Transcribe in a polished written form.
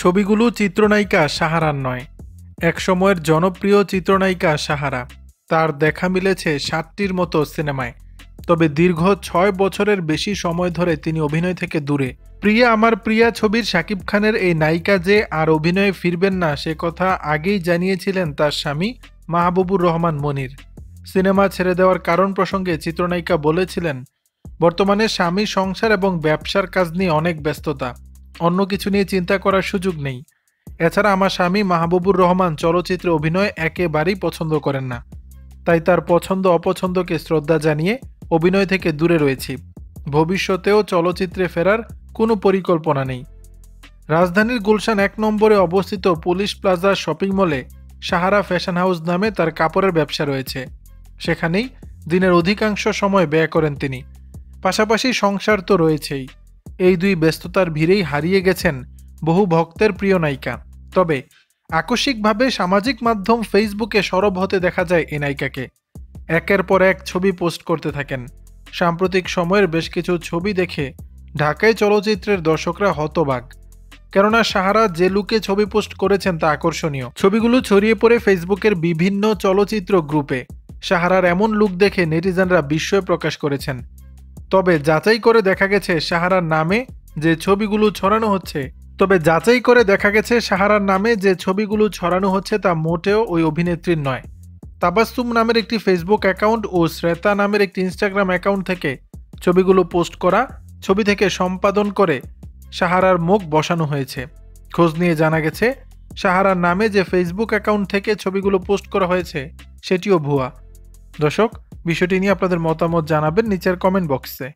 ছবিগুলো চিত্রনায়িকা সাহারার নয়। একসময়ের জনপ্রিয় চিত্রনায়িকা সাহারা। তার দেখা মিলেছে ৭টির মতো সিনেমায়। তবে দীর্ঘ ৬ বছরের বেশি সময় ধরে তিনি অভিনয় থেকে দূরে। প্রিয়া আমার প্রিয়া ছবির শাকিব খানের এই নায়িকা যে আর অভিনয়ে ফিরবেন না সে কথা আগেই জানিয়েছিলেন তার স্বামী মাহবুবুর রহমান মনির। সিনেমা ছেড়ে দেওয়ার কারণ প্রসঙ্গে চিত্রনায়িকা বলেছিলেন, বর্তমানে স্বামী সংসার এবং ব্যবসার কাজ নিয়ে অনেক ব্যস্ততা, অন্য কিছু নিয়ে চিন্তা করার সুযোগ নেই। এছাড়া আমার স্বামী মাহবুবুর রহমান চলচ্চিত্রে অভিনয় একেবারেই পছন্দ করেন না, তাই তার পছন্দ অপছন্দকে শ্রদ্ধা জানিয়ে অভিনয় থেকে দূরে রয়েছি। ভবিষ্যতেও চলচ্চিত্রে ফেরার কোনো পরিকল্পনা নেই। রাজধানীর গুলশান ১ নম্বরে অবস্থিত পুলিশ প্লাজা শপিং মলে সাহারা ফ্যাশন হাউস নামে তার কাপড়ের ব্যবসা রয়েছে। সেখানেই দিনের অধিকাংশ সময় ব্যয় করেন তিনি। পাশাপাশি সংসার তো রয়েছেই। এই দুই ব্যস্ততার ভিড়েই হারিয়ে গেছেন বহু ভক্তের প্রিয় নায়িকা। তবে আকস্মিকভাবে সামাজিক মাধ্যম ফেসবুকে সরব হতে দেখা যায় এই নায়িকাকে। একের পর এক ছবি পোস্ট করতে থাকেন। সাম্প্রতিক সময়ের বেশ কিছু ছবি দেখে ঢাকায় চলচ্চিত্রের দর্শকরা হতবাক। কেননা সাহারা যে লুকে ছবি পোস্ট করেছেন তা আকর্ষণীয়। ছবিগুলো ছড়িয়ে পড়ে ফেসবুকের বিভিন্ন চলচ্চিত্র গ্রুপে। সাহারার এমন লুক দেখে নেটিজেনরা বিস্ময় প্রকাশ করেছেন। তবে যাচাই করে দেখা গেছে সাহারার নামে যে ছবিগুলো ছড়ানো হচ্ছে তা মোটেও ওই অভিনেত্রীর নয়। তাবাসসুম নামের একটি ফেসবুক অ্যাকাউন্ট ও শ্রেতা নামের একটি ইনস্টাগ্রাম অ্যাকাউন্ট থেকে ছবিগুলো পোস্ট করা, ছবি থেকে সম্পাদন করে সাহারার মুখ বসানো হয়েছে। খোঁজ নিয়ে জানা গেছে সাহারার নামে যে ফেসবুক অ্যাকাউন্ট থেকে ছবিগুলো পোস্ট করা হয়েছে সেটিও ভুয়া। দর্শক, বিষয়টি নিয়ে আপনাদের মতামত জানাবেন নিচের কমেন্ট বক্সে।